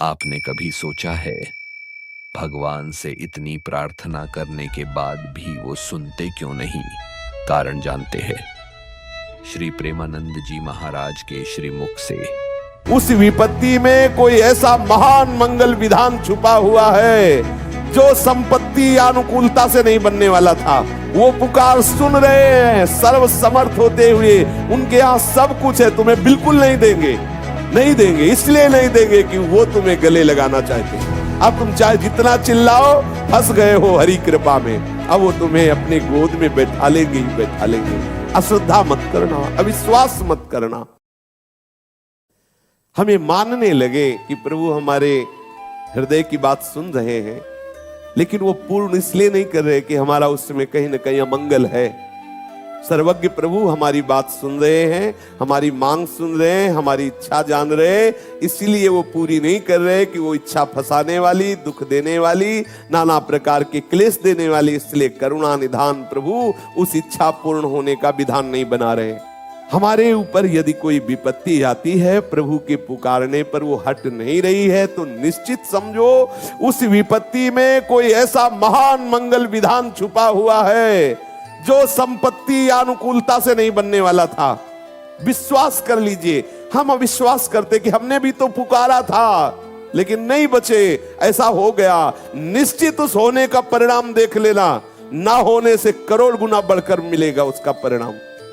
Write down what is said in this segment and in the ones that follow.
आपने कभी सोचा है भगवान से इतनी प्रार्थना करने के बाद भी वो सुनते क्यों नहीं? कारण जानते हैं। श्री प्रेमानंद जी महाराज के श्रीमुख से उस विपत्ति में कोई ऐसा महान मंगल विधान छुपा हुआ है जो संपत्ति या अनुकूलता से नहीं बनने वाला था। वो पुकार सुन रहे हैं, सर्व समर्थ होते हुए उनके यहाँ सब कुछ है, तुम्हें बिल्कुल नहीं देंगे। नहीं देंगे इसलिए नहीं देंगे कि वो तुम्हें गले लगाना चाहते हैं। अब तुम चाहे जितना चिल्लाओ, फंस गए हो हरि कृपा में। अब वो तुम्हें अपने गोद में बैठा लेंगे ही बैठा लेंगे। अश्रद्धा मत करना, अविश्वास मत करना। हमें मानने लगे कि प्रभु हमारे हृदय की बात सुन रहे हैं, लेकिन वो पूर्ण इसलिए नहीं कर रहे कि हमारा उसमें कहीं ना कहीं अमंगल है। सर्वज्ञ प्रभु हमारी बात सुन रहे हैं, हमारी मांग सुन रहे हैं, हमारी इच्छा जान रहे हैं, इसीलिए वो पूरी नहीं कर रहे कि वो इच्छा फंसाने वाली, दुख देने वाली, नाना प्रकार के क्लेश देने वाली। इसलिए करुणा निधान प्रभु उस इच्छा पूर्ण होने का विधान नहीं बना रहे। हमारे ऊपर यदि कोई विपत्ति आती है, प्रभु के पुकारने पर वो हट नहीं रही है, तो निश्चित समझो उस विपत्ति में कोई ऐसा महान मंगल विधान छुपा हुआ है जो संपत्ति या अनुकूलता से नहीं बनने वाला था। विश्वास कर लीजिए। हम अविश्वास करते कि हमने भी तो पुकारा था लेकिन नहीं बचे, ऐसा हो गया। निश्चित उस होने का परिणाम देख लेना, ना होने से करोड़ गुना बढ़कर मिलेगा उसका परिणाम।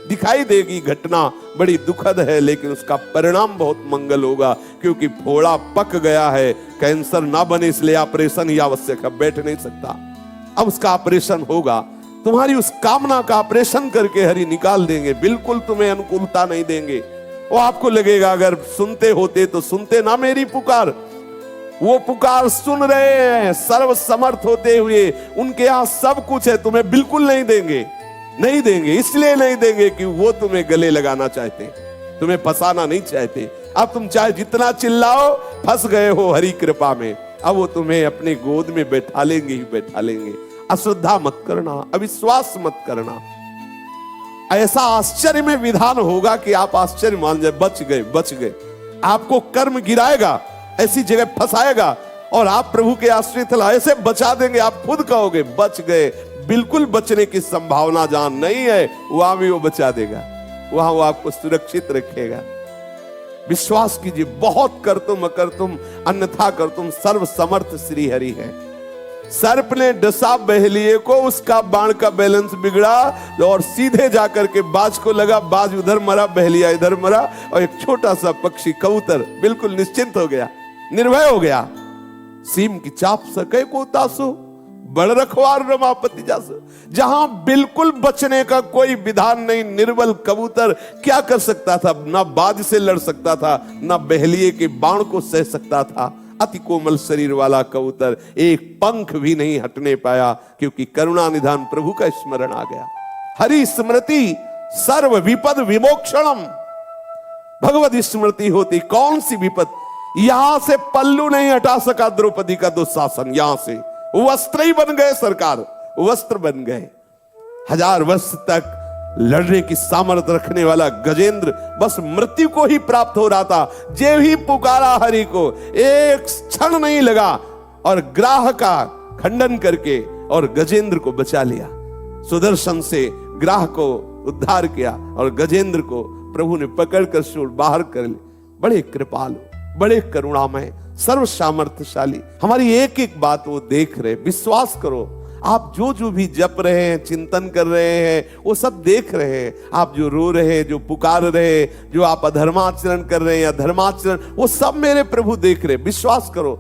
दिखाई देगी घटना बड़ी दुखद है, लेकिन उसका परिणाम बहुत मंगल होगा, क्योंकि फोड़ा पक गया है। कैंसर ना बने इसलिए ऑपरेशन ही आवश्यक है, बैठ नहीं सकता। अब उसका ऑपरेशन होगा। तुम्हारी उस कामना का ऑपरेशन करके हरि निकाल देंगे। बिल्कुल तुम्हें अनुकूलता नहीं देंगे। वो आपको लगेगा अगर सुनते होते तो सुनते ना मेरी पुकार। वो पुकार सुन रहे हैं, सर्व समर्थ होते हुए उनके यहाँ सब कुछ है, तुम्हें बिल्कुल नहीं देंगे। नहीं देंगे इसलिए नहीं देंगे कि वो तुम्हें गले लगाना चाहते, तुम्हें फंसाना नहीं चाहते। अब तुम चाहे जितना चिल्लाओ, फंस गए हो हरि कृपा में। अब वो तुम्हें अपने गोद में बैठा लेंगे ही बैठा लेंगे। अश्रद्धा मत करना, अविश्वास मत करना। ऐसा आश्चर्य में विधान होगा कि आप आश्चर्य मान जाए, बच गए बच गए। आपको कर्म गिराएगा, ऐसी जगह फंसाएगा और आप प्रभु के आश्रित ऐसे बचा देंगे, आप खुद कहोगे बच गए। बिल्कुल बचने की संभावना जहां नहीं है, वहां भी वो बचा देगा, वहां वो आपको सुरक्षित रखेगा। विश्वास कीजिए, बहुत कर तुम अकर तुम अन्यथा कर तुम, सर्व समर्थ श्री हरि है। सर्प ने डसा बहेलिए को, उसका बाण का बैलेंस बिगड़ा और सीधे जाकर के बाज को लगा। बाज उधर मरा, बहेलिया इधर मरा, और एक छोटा सा पक्षी कबूतर बिल्कुल निश्चिंत हो गया, निर्भय हो गया। सीम की चाप सके को तासो, बड़ रखवार रमापति जासो। जहां बिल्कुल बचने का कोई विधान नहीं, निर्बल कबूतर क्या कर सकता था? ना बाज से लड़ सकता था, ना बहेलिए के बाण को सह सकता था। अति कोमल शरीर वाला कबूतर एक पंख भी नहीं हटने पाया, क्योंकि करुणा निधान प्रभु का स्मरण आ गया। हरि स्मृति सर्व विपद विमोक्षणम। भगवत स्मृति होती कौन सी विपद? यहां से पल्लू नहीं हटा सका द्रौपदी का दुशासन। यहां से वस्त्र ही बन गए, सरकार वस्त्र बन गए। 1000 वर्ष तक लड़ने की सामर्थ्य रखने वाला गजेंद्र बस मृत्यु को ही प्राप्त हो रहा था। जे ही पुकारा हरि को, एक क्षण नहीं लगा और ग्राह का खंडन करके और गजेंद्र को बचा लिया। सुदर्शन से ग्राह को उद्धार किया और गजेंद्र को प्रभु ने पकड़कर शूल बाहर कर ली। बड़े कृपालु, बड़े करुणामय, सर्व सामर्थ्यशाली। हमारी एक एक बात वो देख रहे। विश्वास करो, आप जो भी जप रहे हैं, चिंतन कर रहे हैं, वो सब देख रहे हैं। आप जो रो रहे हैं, जो पुकार रहे हैं, जो आप अधर्माचरण कर रहे हैं या धर्माचरण, वो सब मेरे प्रभु देख रहे हैं। विश्वास करो।